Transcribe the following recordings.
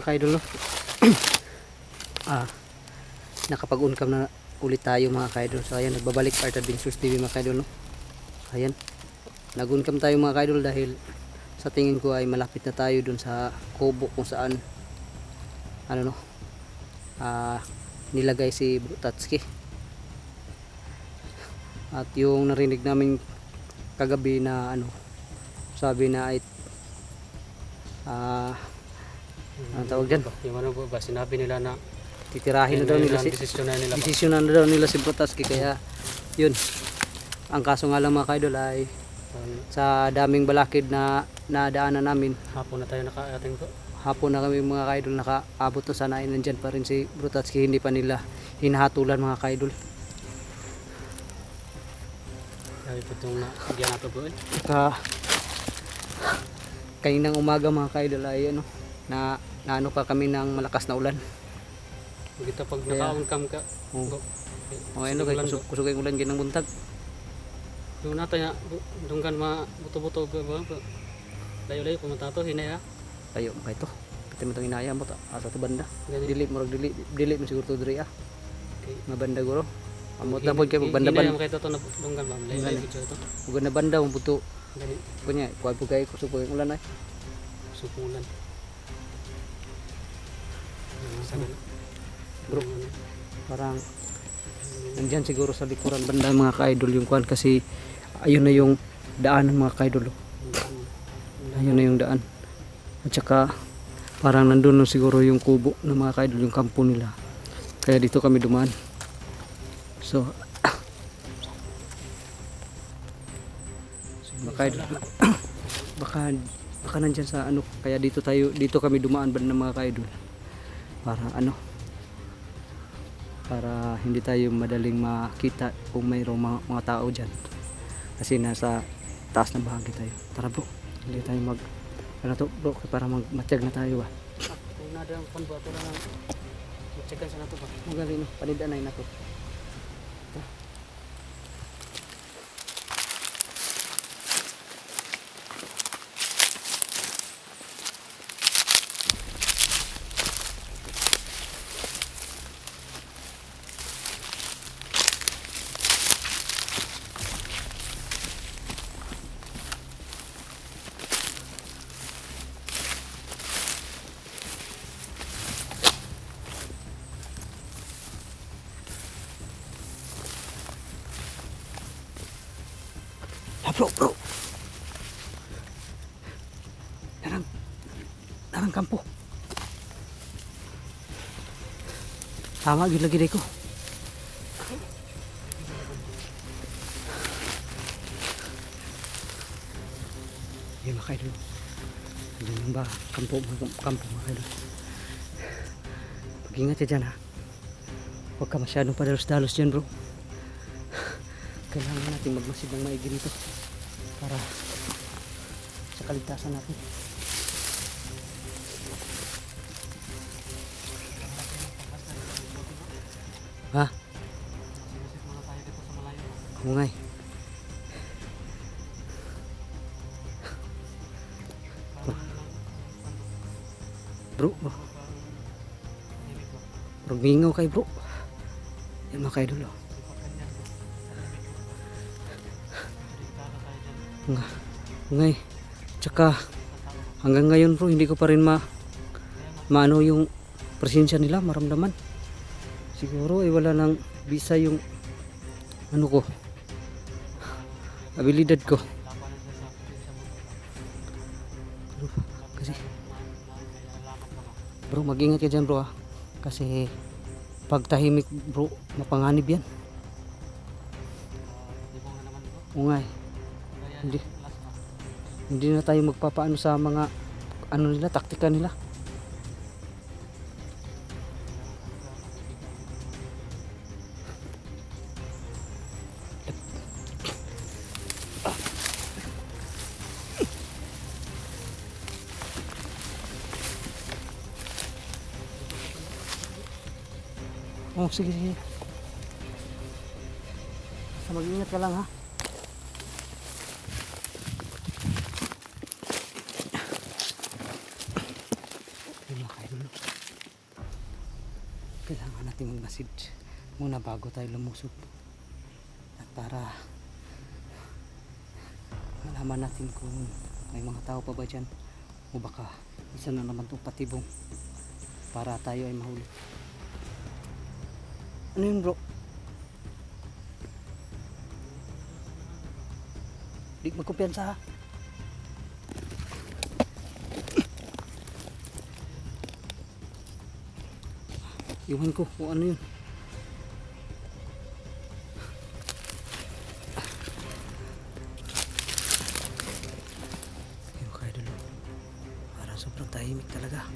ka-idol, no? Nakapag-uncam na ulit tayo mga ka-idol. So ayan, nagbabalik Art Adventures TV mga ka-idol, no? Ayan, nag-uncam tayo mga ka-idol dahil sa tingin ko ay malapit na tayo dun sa kubo kung saan ano, no, nilagay si Brutatski. At yung narinig namin kagabi na ano, sabi na ay ang tawag dyan, Yung ano ba, sinabi nila na titirahin na daw nila si desisyonan na daw nila si Brutatski. Kaya yun, ang kaso nga lang mga ka-idol ay sa daming balakid na nadaanan namin, hapon na tayo nakaating po. hapon na kami mga ka-idol nakaabot na, sana ay nandyan pa rin si Brutatski, hindi pa nila hinahatulan mga ka-idol. Sabi po itong nagyan nato po Kaninang umaga mga ka-idol ay ano, na ano pa kami ng malakas na ulan. Kita pag Kaya, naka-uncam ka. Okay, ano kay kusog yung ulan ginang buntag. Yung natin doon kan buto-buto ba? Layo-layo pumunta to hinay ha. Ayo kay to. Pati mo tong inaya mo ta asa to banda. Ganyan. Dili mo siguro to diri Okay. Nga banda guro. Amot na pod kay banda Hinay banda. mo kay to na doon kan ba? Layo-layo video to. Ug na banda mo buto. Gani Kunya, kuan po kay kusog yung ulan ay. supulan. Bro, parang nandyan siguro sa likuran banda mga ka-idol yung kuan, kasi ayun na yung daan ng mga ka-idol. Ayun na yung daan. At saka parang nandun na siguro yung kubo ng mga ka-idol, yung kampo nila. Kaya dito kami dumaan. So mga ka-idol, baka nandyan sa ano, kaya dito kami dumaan banda ng mga ka-idol. Para ano, para hindi tayo madaling makita kung mayroong mga tao dyan, kasi nasa taas ng bahagi tayo. Tara bro, hindi tayo ano to bro, para matiyag na tayo ba. Kung nadang pan ba to lang mag-checkan sa nato ba. Magaling no, panidanay na to. Bro. Narang kampo. Tama gyud lagi ko. Yan mga ka-idol. Diyan ba kampo mga ka-idol. Pag-ingat ka dyan ha. Huwag ka masyadong padalos-dalos dyan bro. Kailangan natin magmasid ng maigi dito para sa kaligtasan natin. Ha? Hungay. Bro. Bro, mingaw kay bro. Yan mga kaidol. Ngay, tsaka hanggang ngayon bro, hindi ko pa rin maano yung presensya nila, maramdaman. Siguro ay wala nang bisa yung ano ko, abilidad ko. Kasi bro, mag-ingat ka dyan bro ha. Kasi pag tahimik bro, mapanganib yan. Ungay. Hindi na tayo magpapaano sa mga ano nila, taktika nila. Oh, sige. Basta mag-ingat ka lang ha. Yun mga kaidol. Kailangan natin mag-message muna bago tayo lumusog. At para malaman natin kung may mga tao pa ba dyan o baka isa na naman itong patibong para tayo ay mahuli. Ano yun bro? Di magkumpiyansa ha. Iwan ko kung ano yun. Yung kaya dulo. Para sobrang tahimik talaga.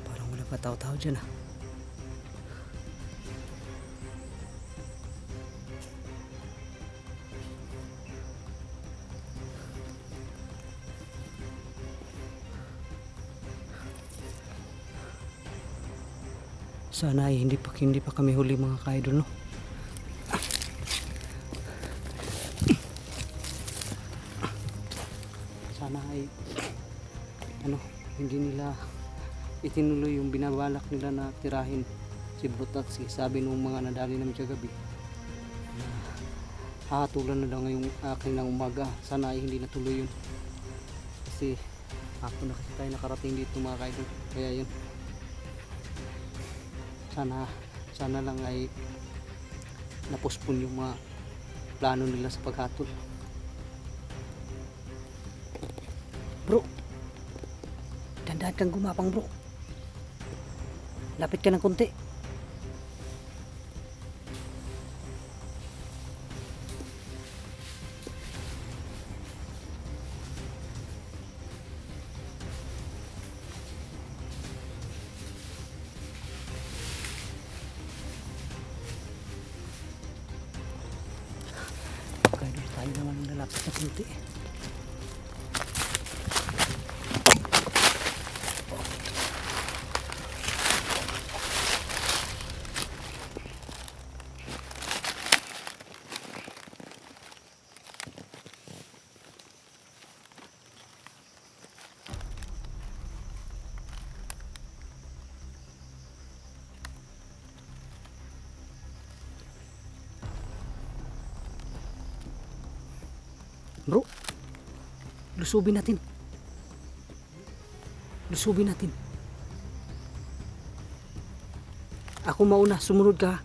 Parang wala pa tao-tao dyan ah. Sana ay hindi pa kami huli mga ka-idol, no? Sana ay hindi nila itinuloy yung binabalak nila na tirahin si Brutatsi. Sabi nung mga nadali namin kagabi na hahatulan na daw ngayong akin ng umaga. Sana ay hindi natuloy yun. Kasi ako na kasi tayo nakarating dito mga ka-idol. Kaya yun. Sana lang ay napospon yung mga plano nila sa paghatol. Bro, dandahan kang gumapang bro. Lapit ka ng konti. Tayo naman lalapit na kunti. Bro, lusubin natin. Lusubin natin. Ako mauna, sumunod ka.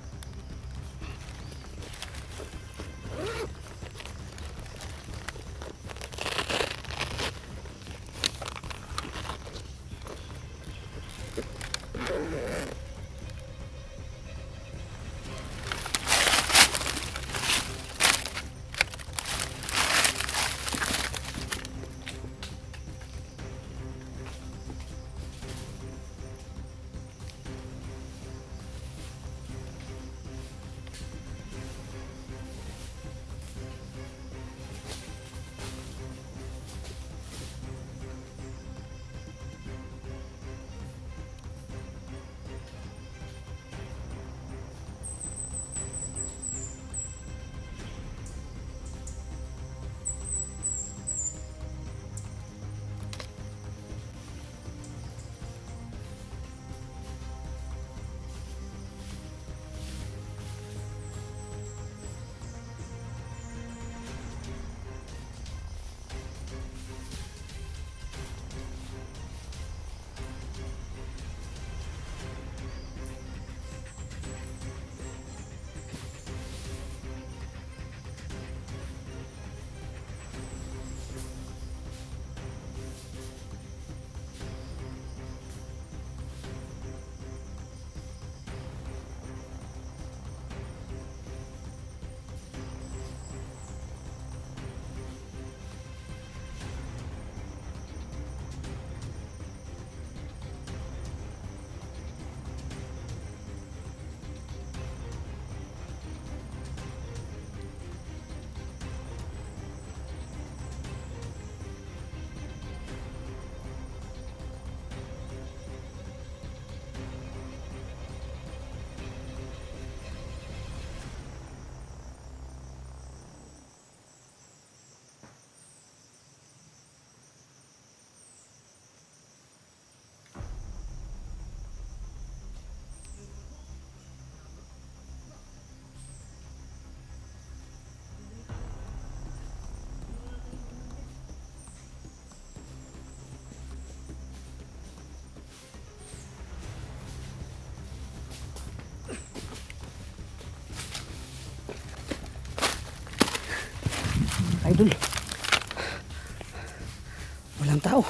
Walang tao.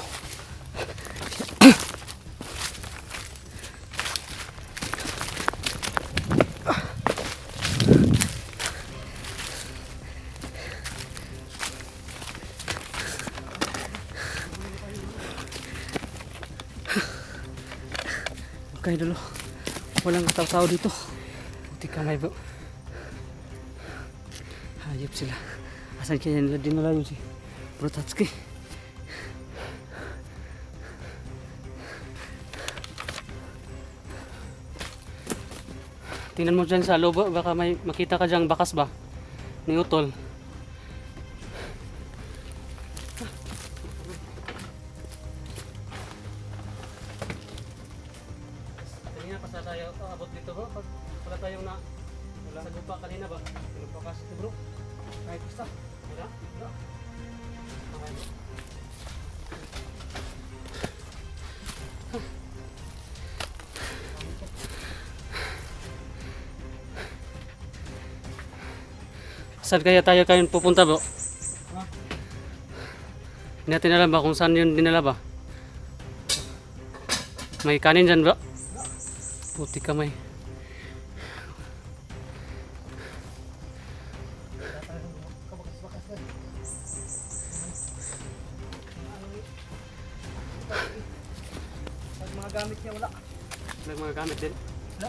Okay, idol. Walang tao-tao dito. Buti kamay bro. Hayop sila. Asan kaya nila dinala yun si Bro Tatsuki? Tingnan mo dyan sa loob, baka may makita ka dyang bakas ba? Ni utol. Kanina pa sa tayo abot dito bro. Wala tayong sa gupa kanina ba? Pinupakas ito bro. Kahit basta. Wala? Wala. Okay, bro. Saan kaya tayo pupunta bro? Hindi natin alam ba kung saan yun dinala ba? May kanin dyan bro? Puti kamay. Mga gamit niya wala. May mga gamit din. Wala.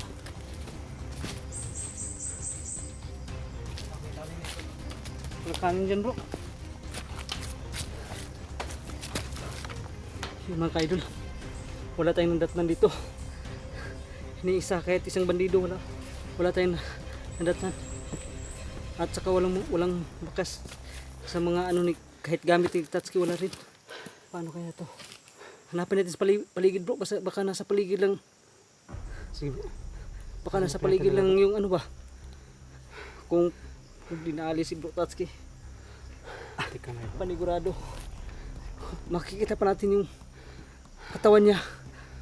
May kanin dyan bro. Yung mga ka-idol, wala tayong nandatnan dito. Iniisa kahit isang bandido wala tayong nandatnan. At saka walang bakas sa mga ano ni kahit gamit ni Tatsuki wala rin. Paano kaya to? Hanapin natin sa paligid bro, baka nasa paligid lang. Sige bro. Baka nasa paligid lang yung ano ba? Kung dinaalis si Bro Tatsuki, Puti kamay bro. panigurado. Makikita pa natin yung katawan niya,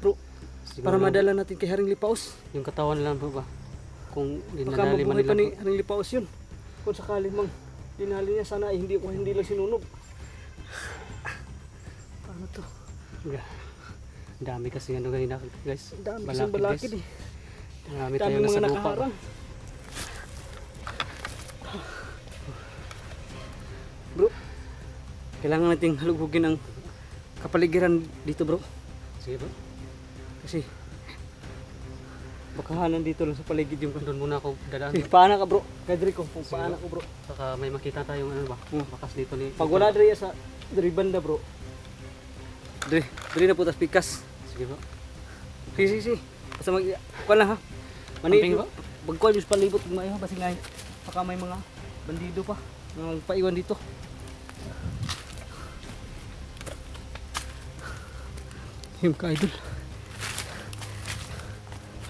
bro, Siguro para lang, madala natin kay Haring Lipaos. yung katawan lang bro ba? Kung Baka dinadali man mabuhay pa nila ni bro. Haring Lipaos yun. Kung sakali mang dinali niya, sana ay hindi lang sinunog. Paano to? Yeah. Ang dami kasi ano ganyan guys. Ang dami kasing balakid eh. Marami Dami tayong mga nasa lupa. nakaharang. Bro, kailangan nating halugugin ang kapaligiran dito bro. Sige bro. Kasi baka nandito lang sa paligid yung Doon muna ako dadaan. Eh, paana ka bro, kadri ko, paana ko bro. Saka may makita tayong ano ba? Bakas dito ni. Pag wala diri sa diri banda bro. Diri na putas pikas. Sige bro. Si. Basta kuan lang ha. Mani Camping ba? Pagkuan yung palibot mayo basi ngay. Baka may mga bandido pa nga paiwan dito. Yung ka-idol.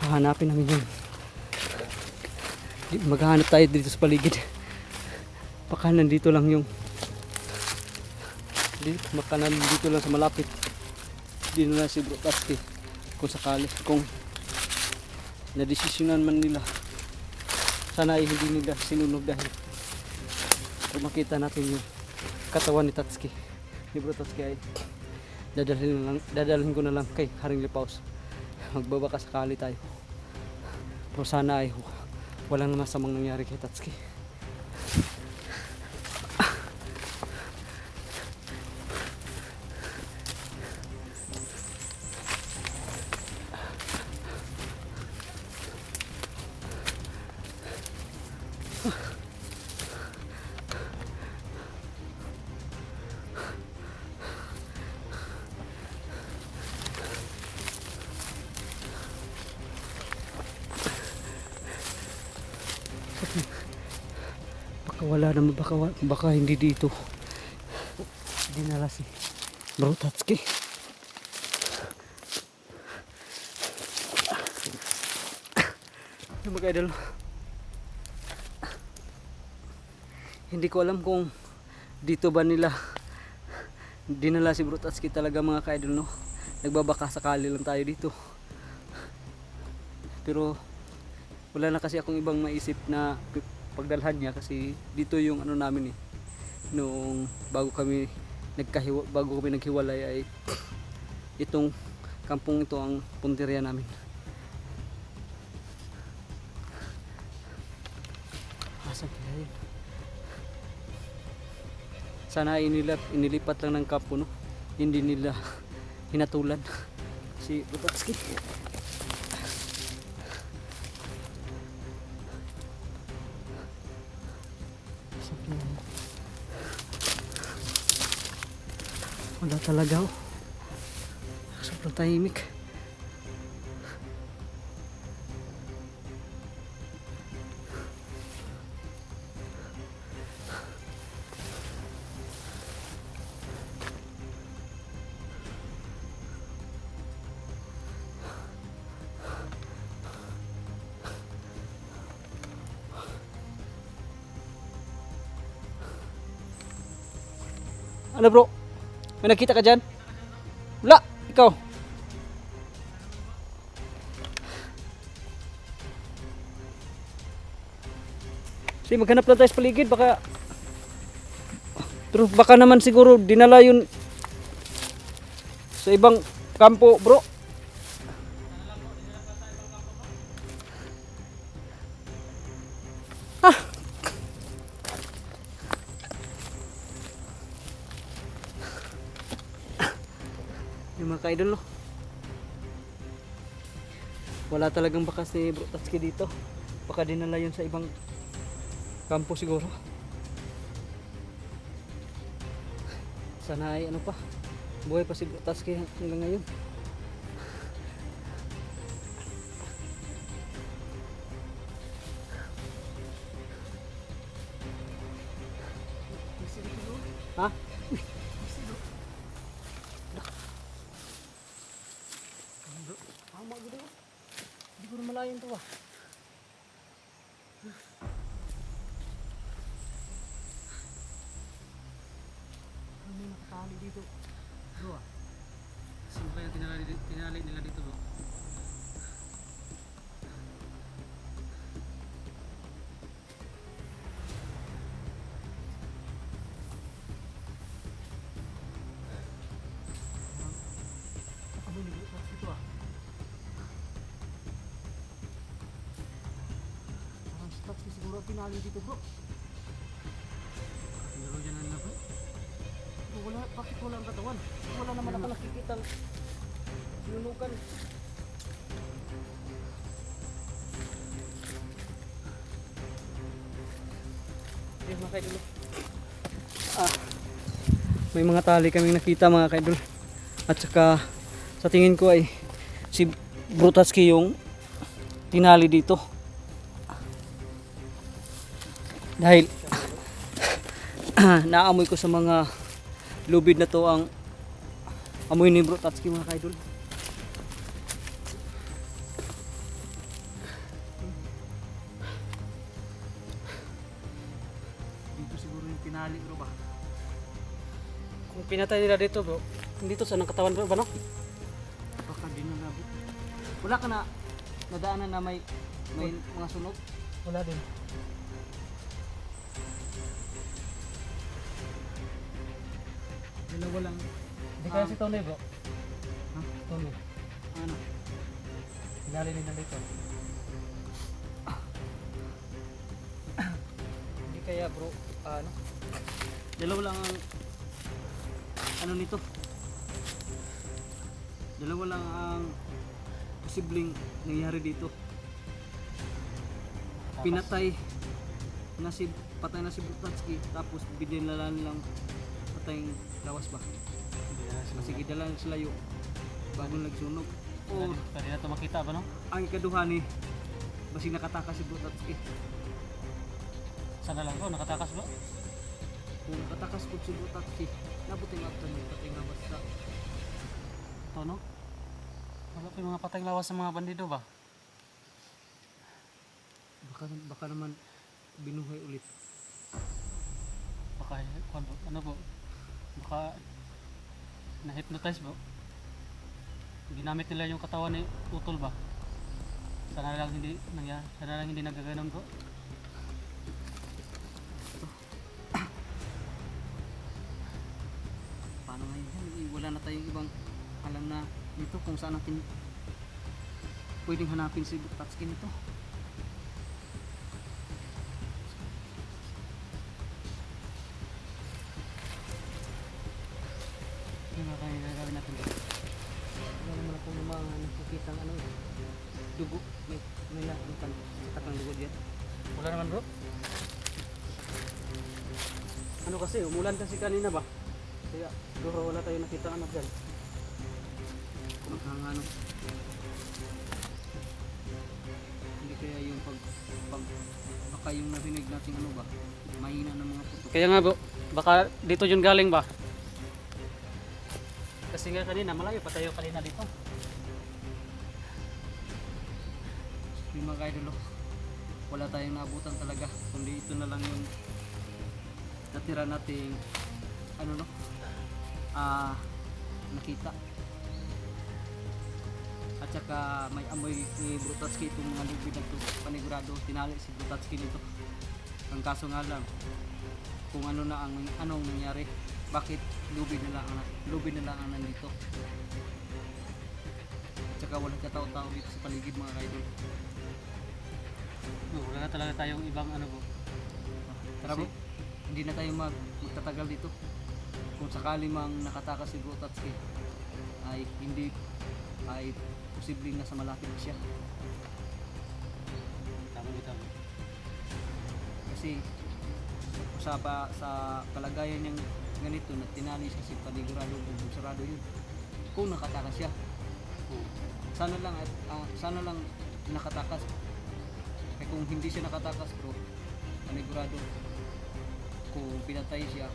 Hahanapin namin yun. Maghahanap tayo dito sa paligid. Baka nandito lang yung baka nandito lang sa malapit. Dito na si Bro Tatsuki. Kung sakali, kung nadesisyonan man nila, sana ay hindi nila sinunog dahil kung makita natin yung katawan ni Tatsuki, ni Bro Tatsuki ay dadalhin ko na lang kay Haring Lipaos. Magbabaka sakali tayo. Pero sana ay walang masamang nangyari kay Tatsuki. Baka wala naman, baka hindi dito dinala si Bro Tatsuki. Yung mga idol, hindi ko alam kung dito ba nila dinala si Bro Tatsuki talaga mga ka-idol, no? Nagbabaka sakali lang tayo dito. Pero wala na kasi akong ibang maisip na pagdalhan niya kasi dito yung ano namin eh. Noong bago kami bago kami naghiwalay ay itong kampong ito ang punteriya namin. Asan kaya yun? Sana ay inilipat lang ng kampo, no? Hindi nila hinatulan si Butatski. Wala talaga, oh. Sobrang tahimik. Ano bro? May nakita ka dyan? Wala! Ikaw! Sige, maghanap lang tayo sa paligid. Pero baka naman siguro dinala yun sa ibang kampo bro. Yung mga ka-idol, no? Wala talagang bakas si Butatski dito. Baka dinala yun sa ibang kampo siguro. Sana ay ano pa, buhay pa si Butatski hanggang ngayon. Ha? Tama gud. Hindi ko na malayan to ah. Ano yung nakatali dito? Bro ah. Sino kaya tinali nila dito bro? Ano yung dito ah? Parang stuck siguro ang pinali dito bro. Meron dyan na bro? Wala, bakit wala ang katawan? Wala naman ako nakikita sinunukan. Ayun mga kaidol. May mga tali kaming nakita mga kaidol. At saka sa tingin ko ay si Butatski yung tinali dito. Dahil naamoy ko sa mga lubid na to ang amoy ni Butatski mga kaidol. Dito siguro yung pinali bro ba? Kung pinatay nila dito bro, dito sa katawan bro ba no? Baka din na bro. Wala ka na nadaanan na may mga sunog? Wala din. Dalawa lang. Hindi kaya si Tony bro? Ha? Tony. Ano? Tinali nila dito. Hindi kaya bro, ano? Dalawa lang ang ano nito? Dalawa lang ang posibleng nangyari dito. Patay na si Butatski tapos binilala nilang patayng lawas ba? Kasi gidala sila yung bago nagsunog. O Kanina ito makita ba no? ang ikaduha ni basig nakatakas si Butatski. Sana lang bro, nakatakas bro? Kung nakatakas po si Butatski, nabuting after ng patayng lawas sa Ito no? Wala pa yung mga patay lawas sa mga bandido ba? baka naman binuhay ulit. Baka ano po? Baka na-hypnotize bro? Ginamit nila yung katawan ni Utol ba? Sana lang hindi nagaganon bro. wala na tayong ibang alam na dito kung saan natin pwedeng hanapin si Buktatski nito. Ano nga kaya gagawin natin bro? Wala naman akong mga nakikita ng ano, dugo. May nakikita ng dugo diyan. Wala naman bro. Ano kasi, umulan kasi kanina ba? Kaya siguro wala tayong nakita ano dyan. Mukhang ano. Hindi kaya yung baka yung narinig natin ano ba? Mahina ng mga puto. Kaya nga bro, baka dito yun galing ba? Kasi nga kanina, malayo pa tayo kanina dito. Yung mga idol, wala tayong naabutan talaga. Kundi ito na lang yung natira nating ano no? Nakita. At saka may amoy ni Buktatski itong mga lubid na ito. Panigurado, tinali si Buktatski nito. Ang kaso nga lang, kung ano na ang anong nangyari, bakit lubid na lang ang nandito. At saka walang katao-tao dito sa paligid mga idol. Wala na talaga tayong ibang ano bro. Tara bro, hindi na tayo magtatagal dito. Kung sakali mang nakatakas si Buktatski ay posibleng nasa malapit siya. Tama bitaw. Kasi sa kalagayan niyang ganito na tinali siya si panigurado sarado yun. Kung nakatakas siya, sana lang nakatakas. Kaya kung hindi siya nakatakas bro, panigurado kung pinatay siya,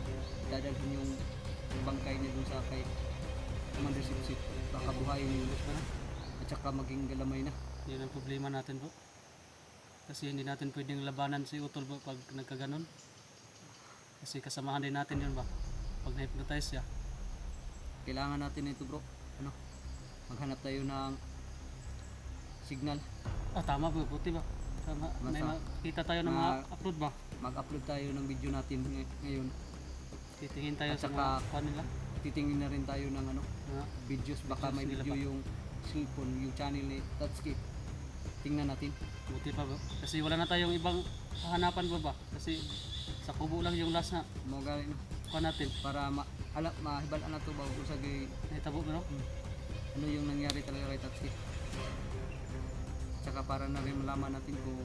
dadalhin yung bangkay niya dun sa kay Commander Sipsip. Baka buhayin yung at saka maging galamay na. Yan ang problema natin bro. Kasi hindi natin pwedeng labanan si Utol bro pag nagkaganon. Kasi kasamahan din natin yun ba? Pag na-hypnotize siya. Kailangan natin ito bro. Ano? Maghanap tayo ng signal. Tama bro, buti ba? Tama. May makita tayo ng mga upload ba? Mag-upload tayo ng video natin ngayon. Titingin tayo At sa saka, mga kuha nila. titingin na rin tayo ng ano, videos. Baka Videos may nila video pa. yung cellphone, yung channel ni Tatsuki. Tingnan natin. Buti pa bro. Kasi wala na tayong ibang hahanapan ba ba? Kasi sa kubo lang yung last na Mo galing no? kuha natin. Para mahibalaan na to bago sa gay Naitabo bro. ano yung nangyari talaga kay Tatsuki. Tsaka para na rin malaman natin kung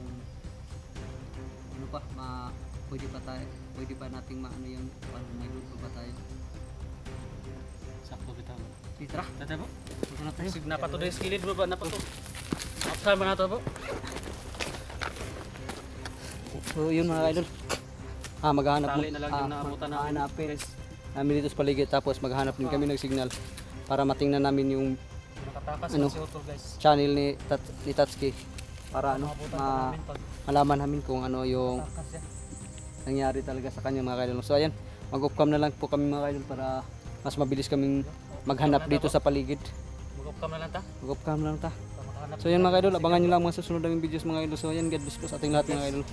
ano pa, pwede pa nating maano yung paano may luto pa tayo. Sakto bitaw bro. Sige, tara. Tata bro. Punta na tayo. Sig napato din skilid bro ba? Napato. Upside ba na to bro? So yun mga idol. Maghahanap Tali na lang yung naabutan namin. Hanapin namin dito sa paligid tapos maghahanap din kami ng signal para matingnan namin yung Nakatakas Ano? si Utol guys. channel ni Tatsuki para ano Naabutan pa namin pag malaman namin kung ano yung takas siya. nangyari talaga sa kanya mga idol. So ayan, mag-off cam na lang po kami mga idol para mas mabilis kaming maghanap dito sa paligid. Mag-upcam na lang ta. Mag-off cam lang ta. Para makahanap. So yan mga idol, abangan nyo lang mga susunod naming videos mga idol. So ayan, God bless po sa ating lahat mga idol.